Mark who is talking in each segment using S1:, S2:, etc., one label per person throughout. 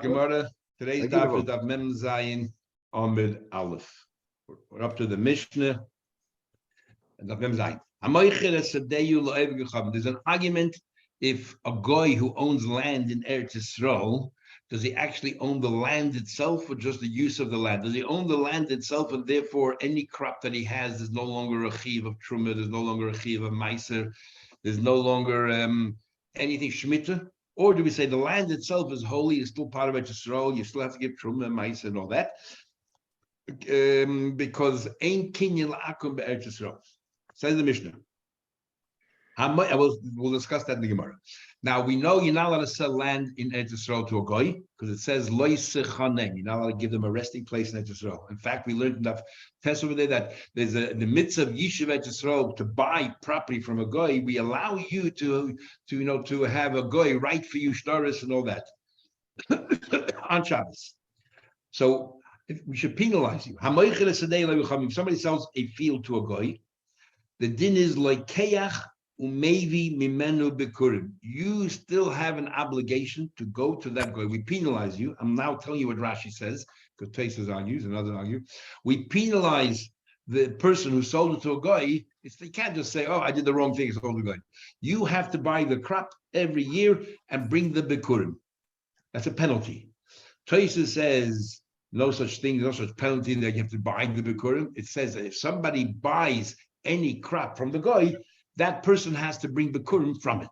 S1: Gemara. Today's
S2: Thank you,
S1: daf is
S2: Rabbi.
S1: daf Mem Zayin Amid Aleph. We're up to the Mishnah and daf Mem Zayin. There's an argument if a guy who owns land in Eretz Yisrael, does he actually own the land itself or just the use of the land? Does he own the land itself and therefore any crop that he has is no longer a chiv of truma, there's no longer a chiv of meiser, there's no longer anything shemitah? Or do we say the land itself is holy, it's still part of Eretz Yisrael, you still have to give truma and meiser and all that? Because ein kinyan la'akum be'Eretz Yisrael. Says the Mishnah. We'll discuss that in the Gemara. Now we know you're not allowed to sell land in Eretz Yisrael to a goy because it says lo yisechanem. You're not allowed to give them a resting place in Eretz Yisrael. In fact, we learned enough tests over there that there's the mitzvah of Yishuv Eretz Yisrael to buy property from a goy. We allow you to have a goy write for you shtaris and all that on Shabbos. So we should penalize you. If somebody sells a field to a goy, the din is like keach. Umevi mimenu bikurim. You still have an obligation to go to that guy. We penalize you. I'm now telling you what Rashi says, because Tosfos argues and others argue. We penalize the person who sold it to a guy. They can't just say, "Oh, I did the wrong thing, I sold the guy." You have to buy the crop every year and bring the bikurim. That's a penalty. Tosfos says no such thing, no such penalty that you have to buy the bikurim. It says that if somebody buys any crop from the guy, that person has to bring bikurim from it.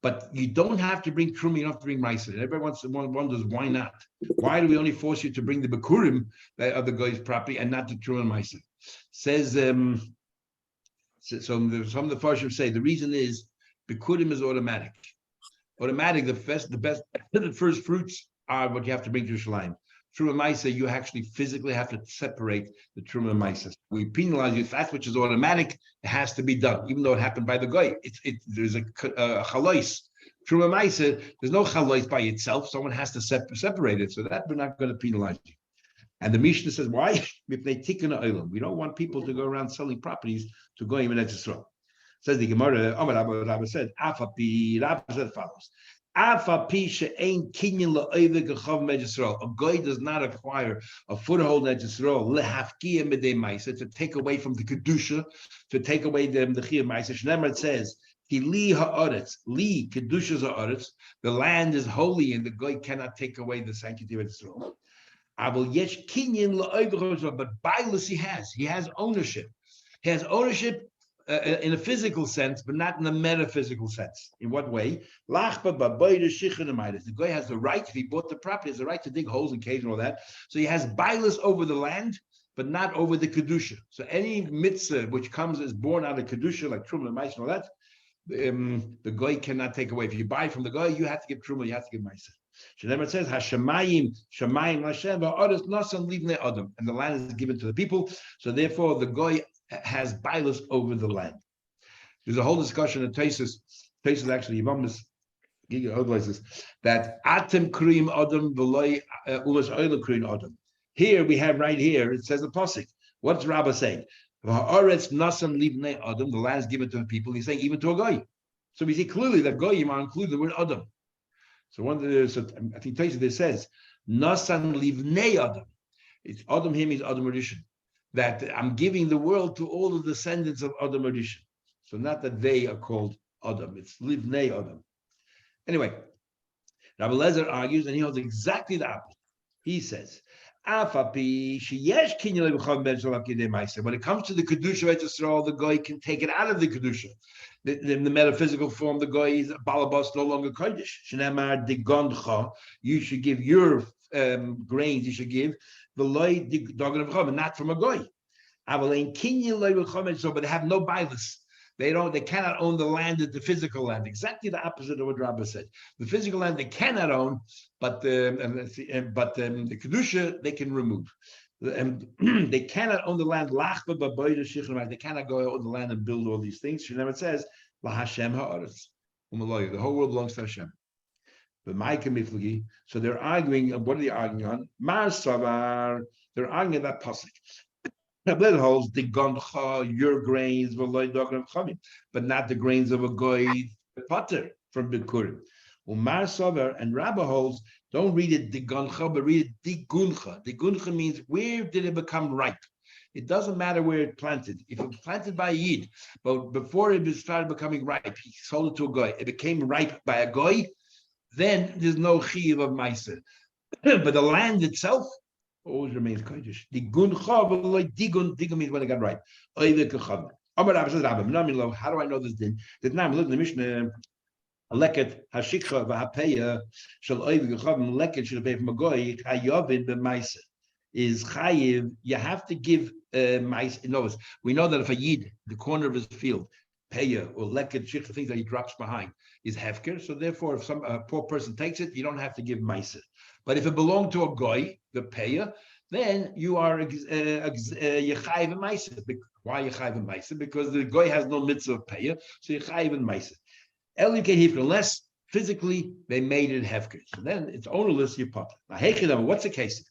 S1: But you don't have to bring truma, you don't have to bring meiser. And everyone wonders, why not? Why do we only force you to bring the bikurim of the guy's property and not the truma and meiser? Says, some of the Farshim say, the reason is bikurim is automatic. Automatic, the first fruits are what you have to bring to Yerushalayim. Truma Maisa, you actually physically have to separate the Truma Maisa. We penalize you. If that's which is automatic, it has to be done, even though it happened by the guy. There's a chalois. Truma Maisa, there's no chalois by itself. Someone has to separate it. So that we're not going to penalize you. And the Mishnah says, why? If they tikkun olam, we don't want people to go around selling properties to goyim in Eretz Yisrael. Says the Gemara, Rabbi said, Rabbi said follows. A guy does not acquire a foothold in Yisrael to take away from the kedusha, to take away the chiyuv ma'aser. Shneimar says, "Li haaretz, li kedusha haaretz." The land is holy, and the guy cannot take away the sanctity of Yisrael. But bailus he has ownership. He has ownership. In a physical sense, but not in a metaphysical sense. In what way? The guy has the right, if he bought the property, has the right to dig holes in caves and all that. So he has bailus over the land, but not over the kedusha. So any mitzvah which is born out of kedusha, like truma and ma'aser and all that, the guy cannot take away. If you buy from the guy, you have to give truma, you have to give ma'aser. Shneimar says, "Hashemayim, Shemayim Lashem, va'aretz nasan livnei adam," and the land is given to the people. So therefore, the guy has bailus over the land. There's a whole discussion in Tosfos actually, Yevamos, other places, that atem krim adam v'loy umas oila krim adam. Here we have right here, it says the pasuk. What's Rabbah saying? Va'aretz nasan livnei adam, the land is given to the people. He's saying even to a guy. So we see clearly that goyim are included the word adam. So I think Tosfos says nasan livnei adam. It's adam here means adam rishon. That I'm giving the world to all the descendants of Adam Rishon. So not that they are called Adam, it's Livnei Adam. Anyway, Rabbi Lezer argues, and he holds exactly the opposite. He says, when it comes to the Kedusha of Yisrael, the guy can take it out of the Kedusha. In the metaphysical form, the guy is Balabas, no longer Kodesh. Shneimar de Gondcha, you should give your grains, you should give the loy dogan of chum, not from a goy. So, but they have no bailus. They cannot own the land, the physical land. Exactly the opposite of what Rabbah said. The physical land they cannot own, but the kedusha they can remove. They cannot own the land. They cannot go on the land and build all these things. She never says la Hashem haaretz. The whole world belongs to Hashem. So they're arguing. What are they arguing on? Mar Savar. They're arguing that pasuk. That holds the gondcha, your grains, but not the grains of a goy potter from Bikurim. Umar Savar and Rabbah holds Don't read it diguncha, but read it diguncha. Diguncha means where did it become ripe? It doesn't matter where it planted. If it was planted by a Yid, but before it started becoming ripe, he sold it to a goy. It became ripe by a goy, then there's no chiyuv of meiser. But the land itself always remains kodesh. Diguncha, like digun means when it got ripe. How do I know this din? That now I'm looking at the Mishnah. Leket hashikha v'hapeya shel oiv gechavim leket shel pei from a goy chayovin b'meiser is chayiv. You have to give meiser. In other words, we know that if a yid, the corner of his field, peya or leket shikha, things that he drops behind, is hefker. So therefore, if some poor person takes it, you don't have to give meiser. But if it belonged to a goy, the peya, then you are yechayiv and meiser. Why yechayiv and meiser? Because the goy has no mitzvah of peya, so yechayiv and meiser. Unless physically they made it hefker. So then it's ownerless, you put. Now, what's the case?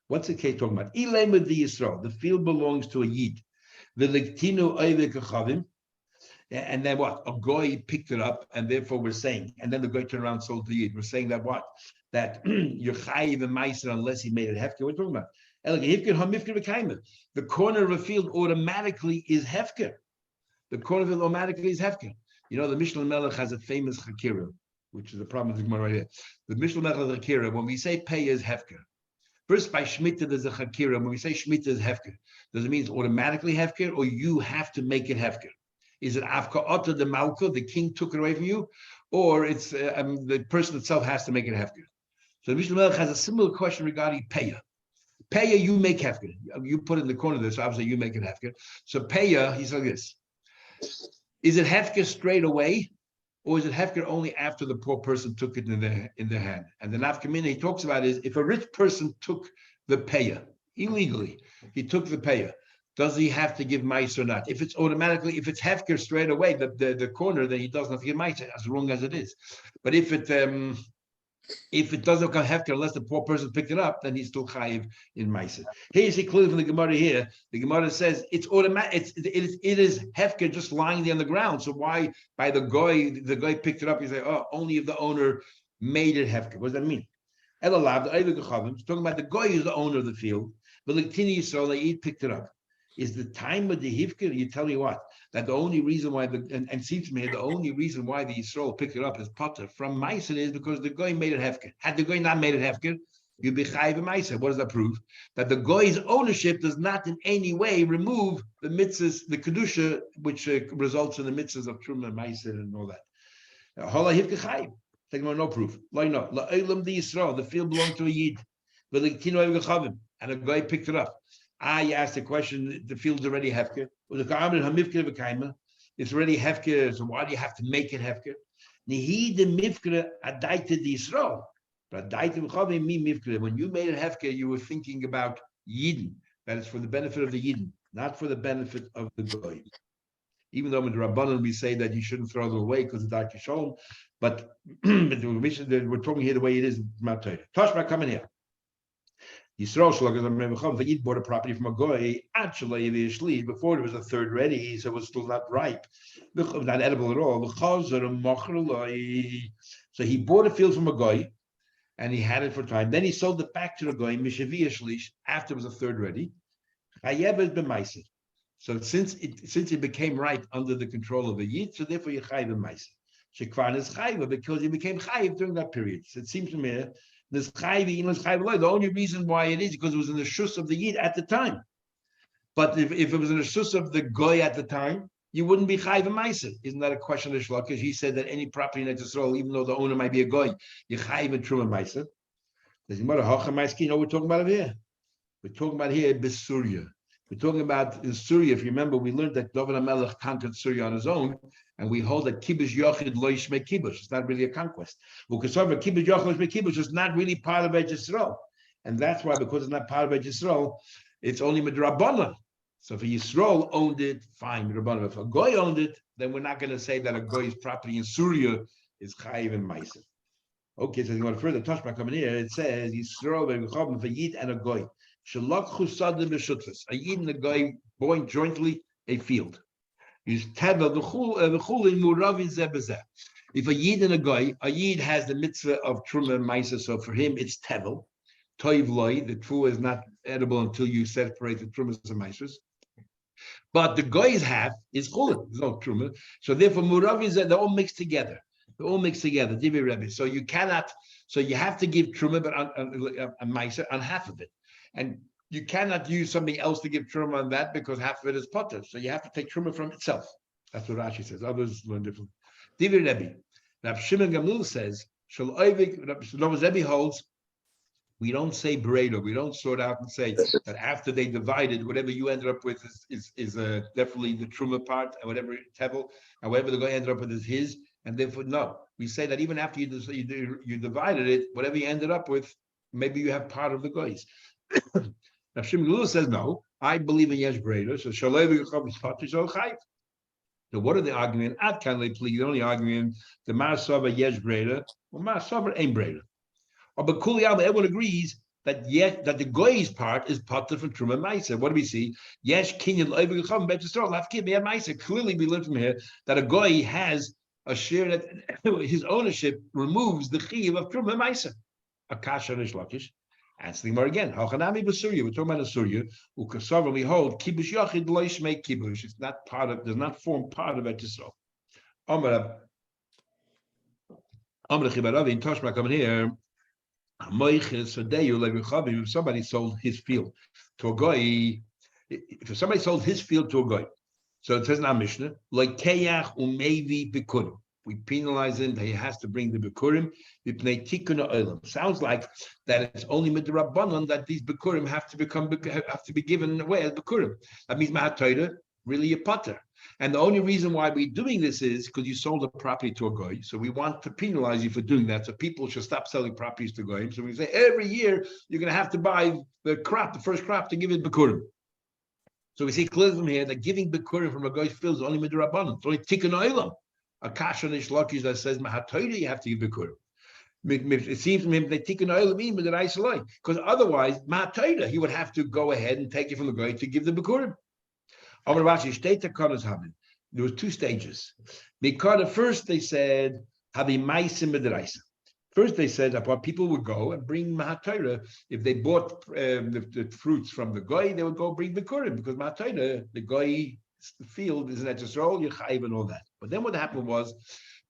S1: What's the case talking about? The field belongs to a yid. And then what? A goy picked it up, and therefore we're saying, and then the goy turned around and sold to the yid. We're saying that what? That you're chayiv and meiser unless he made it hefker. What are we talking about? The corner of a field automatically is hefker. The corner of it automatically is hefker. You know, the Mishnah Melech has a famous chakira, which is a problem with the Gemara right here. The Mishnah Melech has a chakira. When we say pay is hefker, first by Shemitah there's a chakira. When we say Shemitah is hefker, does it mean it's automatically hefker, or you have to make it hefker? Is it afka'ata the malka, the king took it away from you, or it's the person itself has to make it hefker? So the Mishnah Melech has a similar question regarding paya. Paya, you make hefker. You put it in the corner of this, so obviously you make it hefker. So paya, he said this. Is it hefker straight away, or is it hefker only after the poor person took it in their hand? And the nafkamina he talks about is if a rich person took the paya illegally, he took the paya, does he have to give mice or not? If it's automatically, if it's hefker straight away, the corner, then he doesn't have to give mice as wrong as it is. But if it doesn't come hefker unless the poor person picked it up, then he's still chayiv in ma'aser. Here you see clearly from the Gemara here. The Gemara says it's automatic. It is hefker just lying there on the ground. So why by the guy picked it up? You say, oh, only if the owner made it hefker. What does that mean? Talking about the guy is the owner of the field, but the Tini Yisrael they picked it up. Is the time of the hifker? You tell me what? That the only reason why and seems to me the only reason why the Yisrael picked it up as potter from Meiser is because the goy made it hefker. Had the goy not made it hefker, you'd be chayiv Meiser. What does that prove? That the goy's ownership does not in any way remove the mitzvahs, the kedusha, which results in the mitzvahs of truma, Meiser, and all that. Hola hifker chayiv. Take no proof. Like no, la'olam the Yisrael. The field belonged to a yid, but the tino and a goy picked it up. You asked the question, the field's already hefker. It's already hefker, so why do you have to make it hefker? When you made it hefker, you were thinking about Yidden. That is for the benefit of the Yidden, not for the benefit of the goy. Even though with the Rabbanan we say that you shouldn't throw them away because of Dark Shalom, but we're talking here the way it is. Toshma, come in here. Yisrael Yid bought a property from a goy before there was a third ready, so it was still not ripe, not edible at all. So he bought a field from a goy, and he had it for time. Then he sold it back to the goy after it was a third ready. So since it became ripe under the control of a yid, so therefore you chayiv b'maiser. Shekvan is chayiv because he became chayiv during that period. So it seems to me. The only reason why it is because it was in the shus of the yid at the time. But if it was in the shus of the goy at the time, you wouldn't be chayiv ma'aser. Isn't that a question of Shlok? Because he said that any property in Yisrael, even though the owner might be a goy, you chayiv and truma ma'aser. You know what we're talking about here? We're talking about here Besuria. We're talking about in Syria. If you remember, we learned that David HaMelech conquered Syria on his own, and we hold that kibush yochid lo yishmei kibush. It's not really a conquest. Kibush yochid lo yishmei kibush is not really part of Eretz Yisrael, and that's why because it's not part of Eretz Yisrael, it's only midrabanan. So if a Yisrael owned it, fine, midrabanan. If a goy owned it, then we're not going to say that a goy's property in Syria is chayiv and ma'aser. Okay, so you want to further touch by coming here. It says Yisrael v'chov for yid and a goy. A yid and a goy bought jointly a field. If a Yid and a Yid has the mitzvah of Truma and Maisa, so for him it's Tevel. Toiv loy, the true is not edible until you separate the Trumas and Maisas. But the Goy's half is Chulin, there's no Truma. So therefore, Murav is they're all mixed together. They're all mixed together, Divi Rebbe. So you cannot, so you have to give Truma, but on Maisa, on half of it. And you cannot use something else to give Truma on that because half of it is Potter. So you have to take Truma from itself. That's what Rashi says. Others learn differently. Divi Rebbe. Rav Shimon Gamliel says, Shal Oivik, Rav Rebbe holds, we don't say Bereda. We don't sort out and say that after they divided, whatever you ended up with is definitely the Truma part, and whatever Tevel, and whatever the guy ended up with is his. And therefore, no. We say that even after you divided it, whatever you ended up with, maybe you have part of the guys. Now Shimon says no. I believe in Yesh Bereda. So Shalevi Chav. So what are they arguing? At can they please? They're only arguing the Marasava Yesh Bereda or Marasava Ein Bereda. But Kuliyama, everyone agrees that that the Goy's part is part from Truma Maisa. What do we see? Yesh Kinyan Oivik Chav Bet Yisrael Lafkid Me'ad Maisa. Clearly, we learn from here that a Goy has a share that his ownership removes the Chiv of Truma Maisa. Akasha Rish Lakish. Answering more again. Hachanami Basuria. We're talking about a Surya. Ukasava, we hold Kibush Yachid Loish make Kibush. It's not part of, does not form part of it Yisrael. Amar Chibaravi in Toshma coming here. If somebody sold his field to a guy, if somebody sold his field to a guy, so it says in our Mishnah, like Keyach umevi bikurim. We penalize him that he has to bring the bikurim. Sounds like that it's only with the Rabbanon that these bikurim have to be given away as bikurim. That means Mahatayra, really a potter. And the only reason why we're doing this is because you sold a property to a guy. So we want to penalize you for doing that. So people should stop selling properties to guys. So we say every year you're going to have to buy the crop, the first crop, to give it bikurim. So we see clearly from here that giving bikurim from a guy's field is only midrabanan. It's only tikkun olam. A kasha nish lakish that says mahatayra you have to give bikurim. It seems from him that tikkun olam means that I select, because otherwise mahatayra he would have to go ahead and take it from the guy to give the bikurim. There were two stages. Because first they said, first they said that people would go and bring Mahatayra. If they bought the fruits from the guy, they would go bring Bikurim, because Mahatayra, the guy, the field is an Etzisrol, Yechayiv and all that. But then what happened was,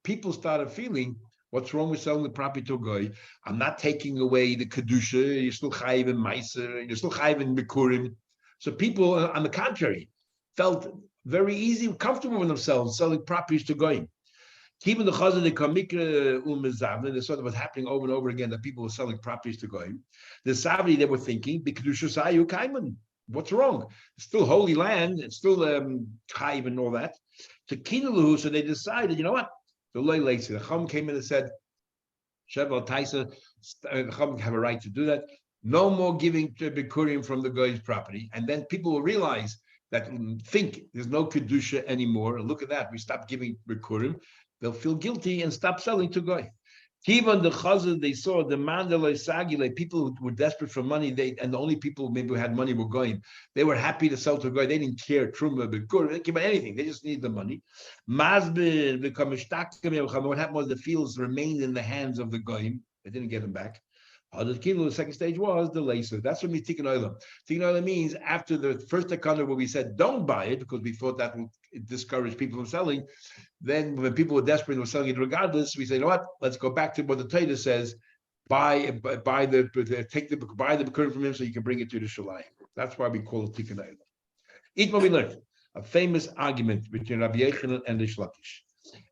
S1: people started feeling, what's wrong with selling the property to a guy? I'm not taking away the Kedusha, you're still Chayiv and Meiser, you're still Chayiv and Bikurim. So people, on the contrary, felt very easy, comfortable with themselves selling properties to goyim. Even the chazan they come mikra umezavne, they saw that was happening over and over again, that people were selling properties to goyim. The savri, they were thinking, b'kedusha sayu kaiman. What's wrong? It's still holy land. It's still chayiv and all that. To kinalu, so they decided, you know what? The loy lazy. The chum came in and said, Shevel Taisa, the chum have a right to do that. No more giving to bikurim from the goy's property, and then people will realize that think there's no kedusha anymore, and look at that, we stopped giving bikurim, they'll feel guilty and stop selling to goy. Even the chazal, they saw the mandalay sagile, people who were desperate for money, and the only people maybe who had money were going. They were happy to sell to goy. They didn't care truma bikurim, they didn't care about anything. They just needed the money. Mazbir become what happened was the fields remained in the hands of the goyim. They didn't get them back. The second stage was the laser. That's what we tikkun olam. Tikkun olam means after the first takana where we said don't buy it because we thought that would discourage people from selling. Then when people were desperate and were selling it regardless, we say, you know what? Let's go back to what the Torah says: buy the bikurim from him so you can bring it to the shalayim. That's why we call it tikkun olam. Eat what we learned. A famous argument between Rabbi Yochanan and Rish Lakish.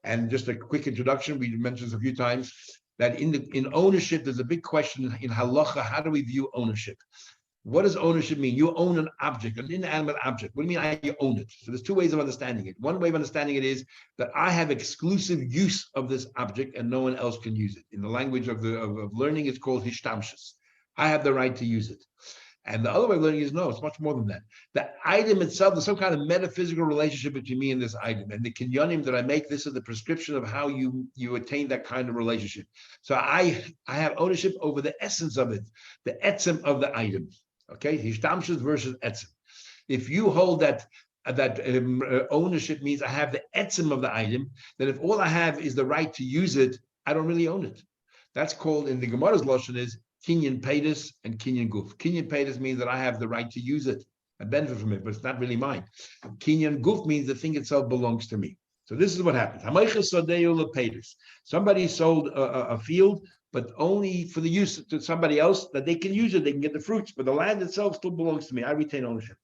S1: And just a quick introduction. We mentioned this a few times. That in ownership, there's a big question in halacha. How do we view ownership? What does ownership mean? You own an object, an inanimate object. What do you mean you own it? So there's two ways of understanding it. One way of understanding it is that I have exclusive use of this object and no one else can use it. In the language of learning, it's called hishtamshus. I have the right to use it. And the other way of learning is no, it's much more than that. The item itself, there's some kind of metaphysical relationship between me and this item. And the kinyanim that I make, this is the prescription of how you attain that kind of relationship. So I have ownership over the essence of it, the etzem of the item. Okay, hishtamshus versus etzem. If you hold that ownership means I have the etzem of the item, then if all I have is the right to use it, I don't really own it. That's called, in the Gemara's Lashon, is kinyan peitus and kinyan guf. Kinyan peitus means that I have the right to use it, I benefit from it, but it's not really mine. Kinyan guf means the thing itself belongs to me. So this is what happens. Somebody sold a field, but only for the use to somebody else, that they can use it, they can get the fruits, but the land itself still belongs to me. I retain ownership.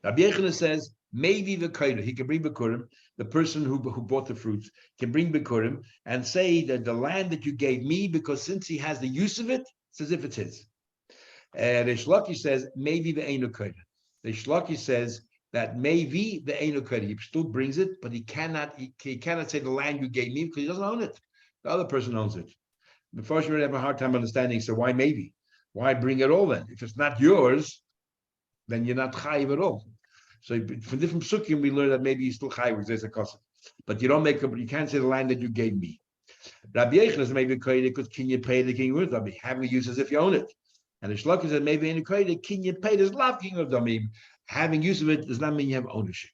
S1: Rabbi Yechonah says, maybe the koder, he can bring bikurim, the person who bought the fruits can bring bikurim and say that the land that you gave me, because since he has the use of it, it's as if it's his. Reish Lakish says, maybe the einu koder. Reish Lakish says that maybe the einu koder, he still brings it, but he cannot say the land you gave me because he doesn't own it. The other person owns it. The first we have a hard time understanding, so why maybe? Why bring it all then? If it's not yours, then you're not chayiv at all. So from different psukim, we learn that maybe you still chayiv, there's a kosev. But you can't say the land that you gave me. Rabbi Yechonah is maybe koyde because can you pay the king with Rabbi? Having use as if you own it. And the Shlok said maybe in the koyde can you pay this love king of Damim. Having use of it does not mean you have ownership.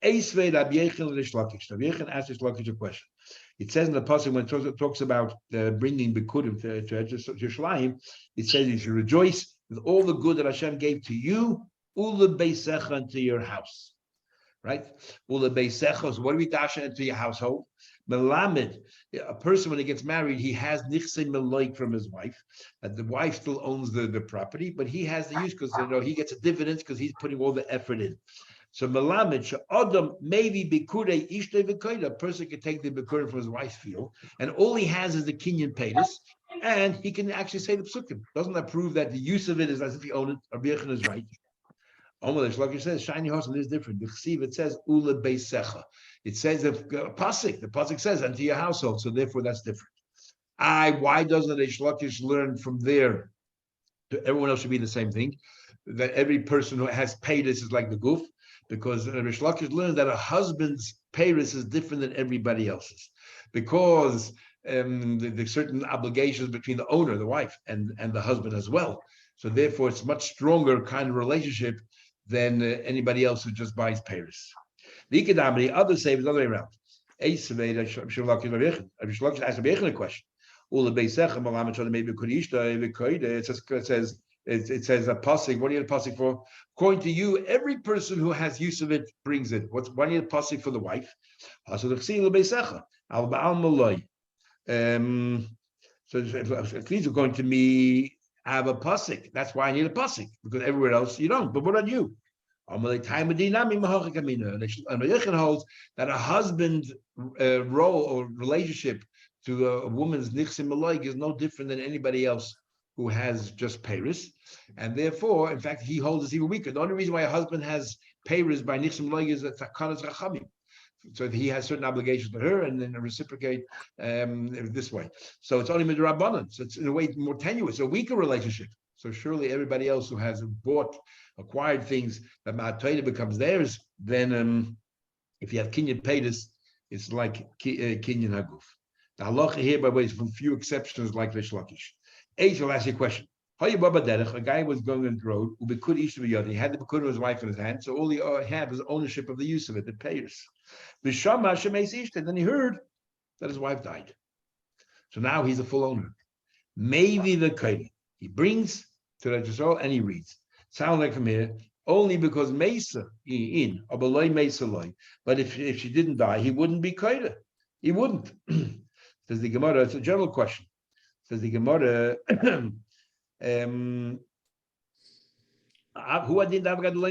S1: Eisvei Rabbi Yechonah the Shlokish. Rabbi Yechonah asked the Shlokish a question. It says in the pasuk when it talks about bringing bikurim to Yerushalayim, it says you should rejoice with all the good that Hashem gave to you, ule beisecha, into your house, right? Ule beisecha. So what do we dash into your household? Melamed, a person when he gets married, he has nichse meloik from his wife, and the wife still owns the property, but he has the use because he gets a dividend because he's putting all the effort in. So melamed adam maybe bikure ishtei v'koyda. A person can take the bikurim from his wife's field, and all he has is the kinyan peitus, and he can actually say the psukim. Doesn't that prove that the use of it is as if he owned it? Rabbi Yechonah is right. Omar Shlaki says shiny horse is different. The chesiv it says ule beisecha. It says the pasuk. The pasuk says unto your household. So therefore that's different. Why doesn't the Shlakish learn from there? Everyone else should be the same thing. That every person who has peitus is like the goof. Because Rish Lakish learned that a husband's peiros is different than everybody else's, because there's certain obligations between the owner, the wife, and the husband as well. So therefore, it's much stronger kind of relationship than anybody else who just buys peiros. The others say it's the other way around. Rish Lakish asked a question. It says a pasuk. What do you need a pasuk for? According to you, every person who has use of it brings it. What do you need a pasuk for the wife? So at least according to me, I have a pasuk. That's why I need a pasuk, because everywhere else you don't. But what about you? And holds that a husband's role or relationship to a woman's nichsim maloig is no different than anybody else who has just peiros, and therefore, in fact, he holds it even weaker. The only reason why a husband has peiros by nichsim loig is that takanas rachamim, so he has certain obligations to her, and then reciprocate this way. So it's only midrabanan. So it's in a way more tenuous, a weaker relationship. So surely everybody else who has acquired things that ma'atayda becomes theirs, then if you have kinyan peiros, it's like kinyan haguf. The halacha here, by the way, is from few exceptions like Rish Lakish. Will ask you a question. A guy was going on the road, he had the bikurim of his wife in his hand, so all he had was ownership of the use of it, the payers. Then he heard that his wife died. So now he's a full owner. Maybe the kohen, he brings to the Yisrael and he reads. Sound like from here, only because Mesa in, but if she didn't die, he wouldn't be kohen. He wouldn't. Says the Gemara, it's a general question. Says the Gemara, who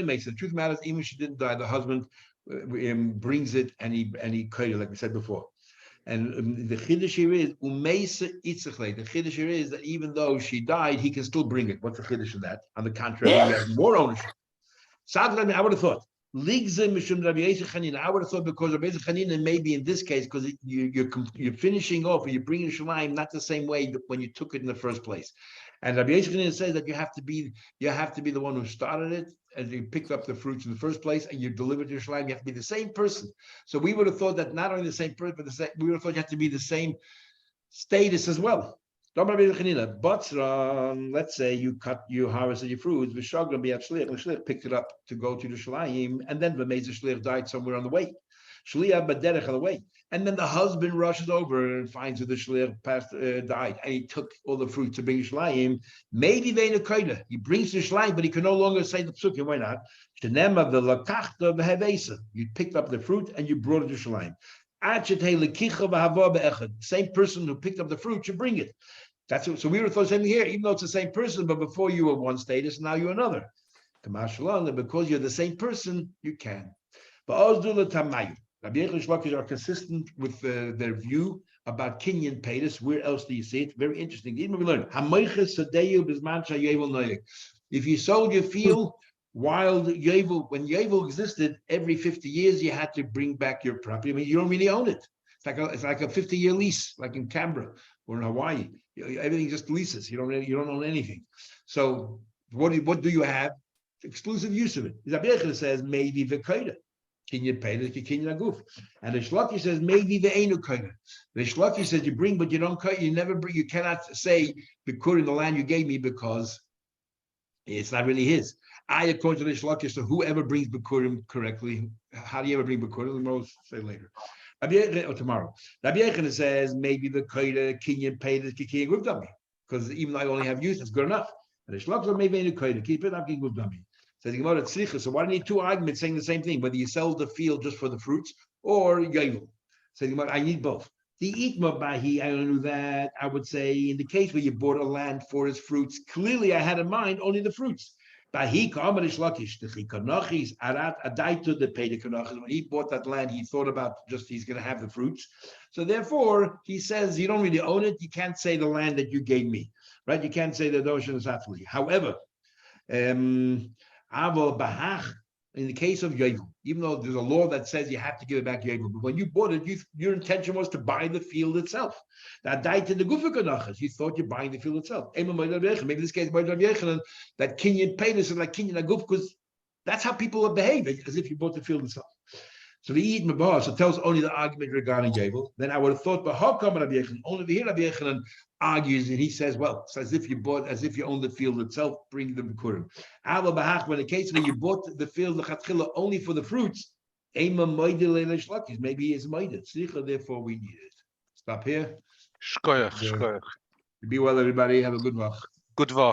S1: makes the truth matters. Even if she didn't die, the husband brings it and he like we said before. And the chiddush here is umeisa itzichle. The chiddush here is that even though she died, he can still bring it. What's the chiddush of that? On the contrary, he has more ownership. Sadly, I would have thought. I would have thought because Rabbi Chanina maybe in this case because you're finishing off or you're bringing Shemaim not the same way when you took it in the first place, and Rabbi Chanina says that you have to be the one who started it and you picked up the fruits in the first place and you delivered to Shemaim. You have to be the same person. So we would have thought that not only the same person, but we would have thought you have to be the same status as well. But let's say you harvested your fruits, the shliach picked it up to go to the shalayim, and then the shliach died somewhere on the way. Shliach b'derech on the way, and then the husband rushes over and finds that the shliach died, and he took all the fruit to bring shalayim. Maybe ve'ena koida, he brings the shalayim, but he can no longer say the psukim. Why not? Shenema v'lakachta v'hevesa. You picked up the fruit and you brought it to shalayim. Same person who picked up the fruit should bring it. That's it. So we were saying here, even though it's the same person, but before you were one status, now you're another. Because you're the same person, you can. Rabbi Yechon Shlokish are consistent with their view about Kinyan Peiris. Where else do you see it? Very interesting. Even we learned, if you sold your field while Yovel, when Yovel existed, every 50 years you had to bring back your property. I mean, you don't really own it. It's like a 50-year lease, like in Canberra or in Hawaii. Everything just leases. You don't own anything. So what do you have? Exclusive use of it. Rabbi Yechon says maybe the koida. Kinyan Peiris, Kinyan Aguf. And the Shloki says maybe the Einu koida. The Shloki says you bring, but you don't koida. You never bring. You cannot say Bikur in the land you gave me because it's not really his. According to the Shloki, so whoever brings Bikurim correctly, how do you ever bring Bikurim? We'll say later. Or tomorrow. Rabbi Yechon says maybe the koida Kinyan Peiris, Kinyan Aguf dummy, because even though I only have use, it's good enough. And the Shloki says maybe Einu koida, keep it up, Kinyan Aguf dummy. Says so why do you need two arguments saying the same thing? Whether you sell the field just for the fruits or Yovel. Says I need both. The Itma Bahi, I don't know that. I would say in the case where you bought a land for its fruits, clearly I had in mind only the fruits. Bahi Kamarish Lakish, the Chikanachis, Arat Adaito the Pedikanachis. When he bought that land, he thought about just he's going to have the fruits. So therefore, he says you don't really own it. You can't say the land that you gave me, right? You can't say the notion is athlete. However, in the case of Yovel, even though there's a law that says you have to give it back Yovel, but when you bought it, your intention was to buy the field itself. That died in the Gufakanachas. You thought you're buying the field itself. Maybe in this case, that Kinyan Peiris is like Kinyan Aguf, because that's how people behave, as if you bought the field itself. So the Eid Mabah, so tells only the argument regarding Yovel. Then I would have thought, but how come Rabbi Yechon? Only here Rabbi Yechon argues, and he says, well, it's as if you own the field itself, bring the Bikurim. When the case when you bought the field only for the fruits, maybe he is moided. Therefore we need it. Stop here.
S2: Shkoyach.
S1: Be well, everybody. Have a good one.
S2: Good work.